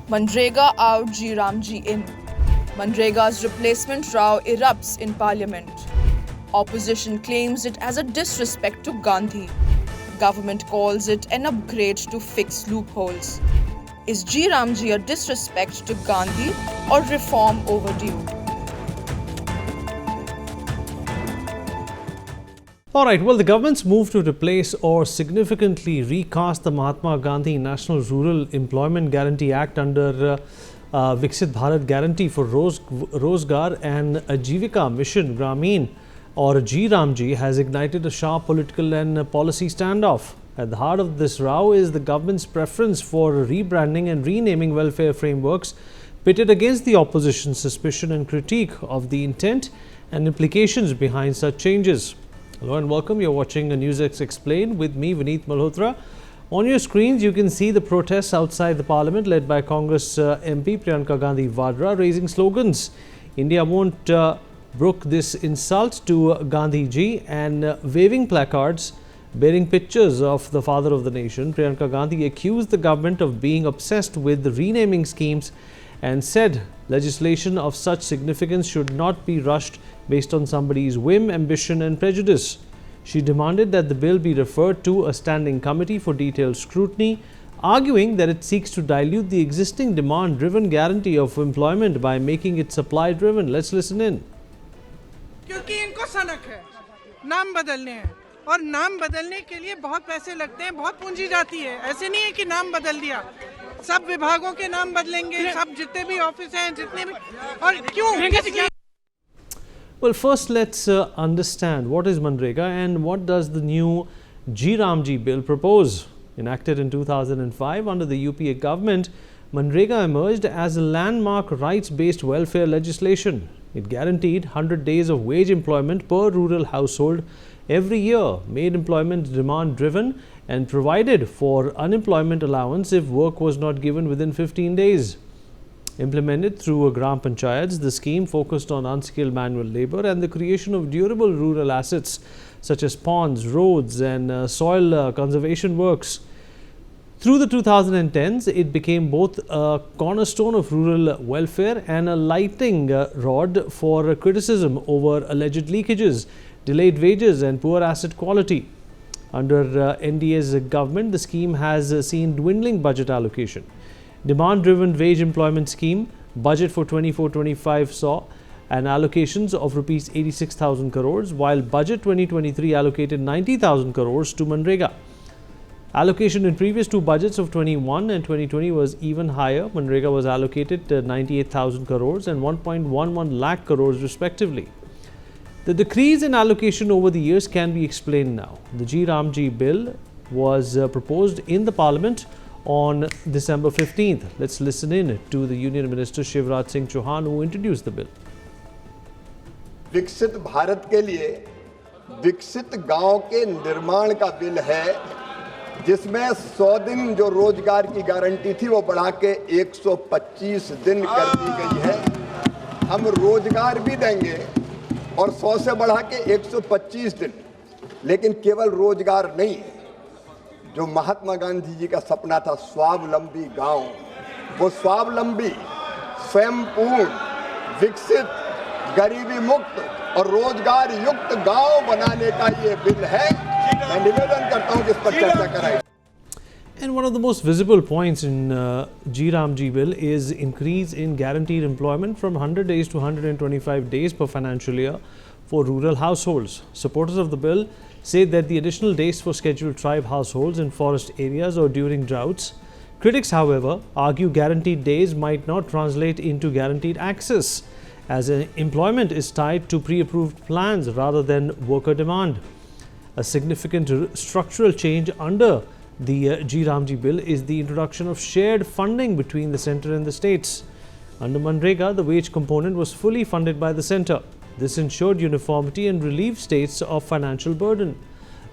Mandrega out, G Ramji in. Mandrega's replacement row erupts in Parliament. Opposition claims it as a disrespect to Gandhi. Government calls it an upgrade to fix loopholes. Is G Ramji a disrespect to Gandhi or reform overdue? Alright, well, the government's move to replace or significantly recast the Mahatma Gandhi National Rural Employment Guarantee Act under Viksit Bharat Guarantee for Rozgar and Ajivika Mission Grameen or G Ramji has ignited a sharp political and policy standoff. At the heart of this row is the government's preference for rebranding and renaming welfare frameworks pitted against the opposition's suspicion and critique of the intent and implications behind such changes. Hello and welcome. You're watching NewsX Explained with me, Vineet Malhotra. On your screens, you can see the protests outside the Parliament led by Congress MP Priyanka Gandhi Vadra raising slogans. India won't brook this insult to Gandhi ji and waving placards bearing pictures of the father of the nation. Priyanka Gandhi accused the government of being obsessed with the renaming schemes and said legislation of such significance should not be rushed based on somebody's whim, ambition and prejudice. She demanded that the bill be referred to a standing committee for detailed scrutiny, arguing that it seeks to dilute the existing demand-driven guarantee of employment by making it supply-driven. Let's listen in. क्योंकि इनको सनक है नाम बदलने हैं और नाम बदलने के लिए बहुत पैसे लगते हैं, बहुत पूंजी जाती है। ऐसे नहीं है कि नाम बदल दिया, सब विभागों के नाम बदलेंगे, सब जितने भी ऑफिस हैं, जितने भी और क्यों? Well, first let's understand what is Mandrega and what does the new G Ramji bill propose. Enacted in 2005 under the UPA government, Mandrega emerged as a landmark rights-based welfare legislation. It guaranteed 100 days of wage employment per rural household every year, made employment demand-driven and provided for unemployment allowance if work was not given within 15 days. Implemented through a Gram Panchayats, the scheme focused on unskilled manual labour and the creation of durable rural assets such as ponds, roads and soil conservation works. Through the 2010s, it became both a cornerstone of rural welfare and a lightning rod for criticism over alleged leakages, delayed wages and poor asset quality. Under NDA's government, the scheme has seen dwindling budget allocation. Demand-driven wage employment scheme budget for 24-25 saw an allocations of rupees 86,000 crores, while budget 2023 allocated 90,000 crores to Mandrega. Allocation in previous two budgets of 21 and 2020 was even higher. Mandrega was allocated 98,000 crores and 1.11 lakh crores respectively. The decrease in allocation over the years can be explained now. The G Ramji bill was proposed in the Parliament on December 15th. Let's listen in to the Union Minister Shivraj Singh Chauhan who introduced the bill. विकसित भारत के लिए विकसित गांव के निर्माण का bill है जिसमें 100 दिन जो रोजगार की गारंटी थी वो बढ़ा के 125 दिन कर दी गई है। हम रोजगार भी देंगे और 100 से बढ़ा के 125 दिन, लेकिन केवल रोजगार नहीं, जो महात्मा गांधी जी का सपना था स्वावलंबी गांव, वो स्वावलंबी, स्वयंपूर्ण, विकसित, गरीबी मुक्त और रोजगार युक्त गांव बनाने का ये बिल है। मैं निवेदन करता हूं कि इस पर चर्चा कराएं। And one of the most visible points in G Ramji bill is increase in guaranteed employment from 100 days to 125 days per financial year for rural households. Supporters of the bill say that the additional days for scheduled tribe households in forest areas or during droughts. Critics, however, argue guaranteed days might not translate into guaranteed access, as employment is tied to pre-approved plans rather than worker demand. A significant structural change under the G Ramji bill is the introduction of shared funding between the centre and the states. Under Mandrega, the wage component was fully funded by the centre. This ensured uniformity and relieved states of financial burden.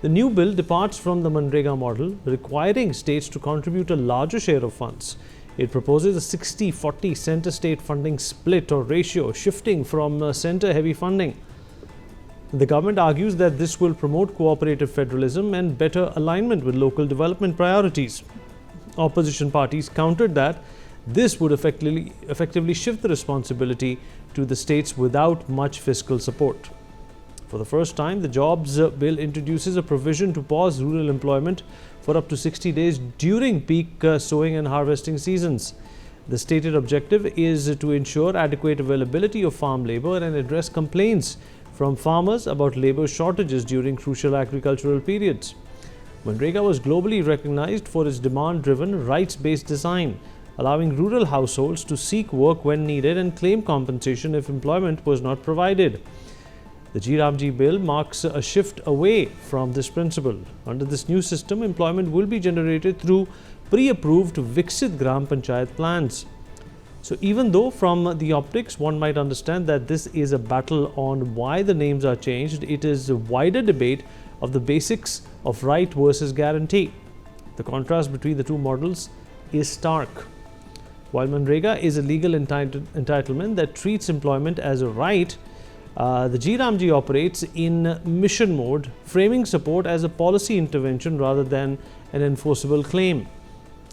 The new bill departs from the Mandrega model, requiring states to contribute a larger share of funds. It proposes a 60-40 centre-state funding split or ratio, shifting from centre-heavy funding. The government argues that this will promote cooperative federalism and better alignment with local development priorities. Opposition parties countered that This would effectively shift the responsibility to the states without much fiscal support. For the first time, the Jobs Bill introduces a provision to pause rural employment for up to 60 days during peak sowing and harvesting seasons. The stated objective is to ensure adequate availability of farm labor and address complaints from farmers about labor shortages during crucial agricultural periods. Mandrega was globally recognized for its demand-driven, rights-based design, allowing rural households to seek work when needed and claim compensation if employment was not provided. The GRAMJI bill marks a shift away from this principle. Under this new system, employment will be generated through pre-approved Viksit Gram Panchayat plans. So even though from the optics one might understand that this is a battle on why the names are changed, it is a wider debate of the basics of right versus guarantee. The contrast between the two models is stark. While Mandrega is a legal entitlement that treats employment as a right, the GRAMJI operates in mission mode, framing support as a policy intervention rather than an enforceable claim.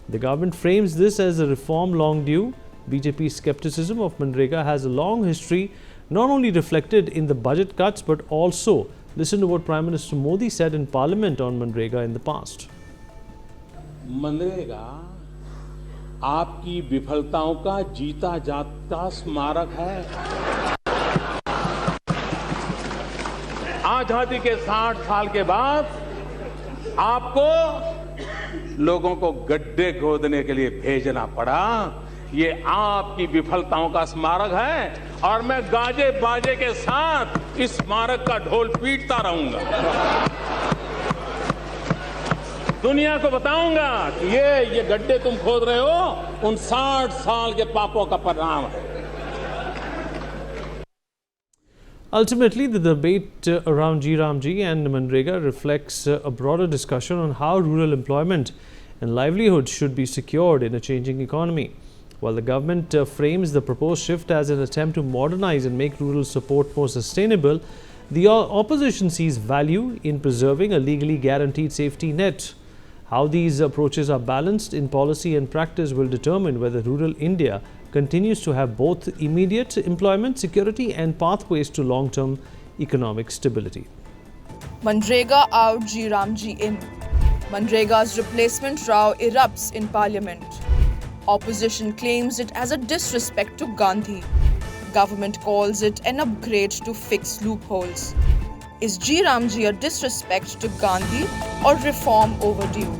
The government frames this as a reform long due. BJP's skepticism of Mandrega has a long history, not only reflected in the budget cuts but also listen to what Prime Minister Modi said in Parliament on Mandrega in the past. MNREGA आपकी विफलताओं का जीता जागता स्मारक है। आजादी के 60 साल के बाद आपको लोगों को गड्ढे खोदने के लिए भेजना पड़ा। ये आपकी विफलताओं का स्मारक है और मैं गाजे बाजे के साथ इस स्मारक का ढोल पीटता रहूंगा। दुनिया को बताऊंगा कि ये गड्ढे तुम खोद रहे हो उन 60 साल के पापों का परिणाम है। Ultimately, the debate around GRAMJI and Mandrega reflects a broader discussion on how rural employment and livelihood should be secured in a changing economy. While the government frames the proposed shift as an attempt to modernize and make rural support more sustainable, the opposition sees value in preserving a legally guaranteed safety net. How these approaches are balanced in policy and practice will determine whether rural India continues to have both immediate employment security and pathways to long-term economic stability. Mandrega out, GRAMJI in. Mandrega's replacement row erupts in Parliament. Opposition claims it as a disrespect to Gandhi. Government calls it an upgrade to fix loopholes. Is GRAMJI a disrespect to Gandhi or reform overdue?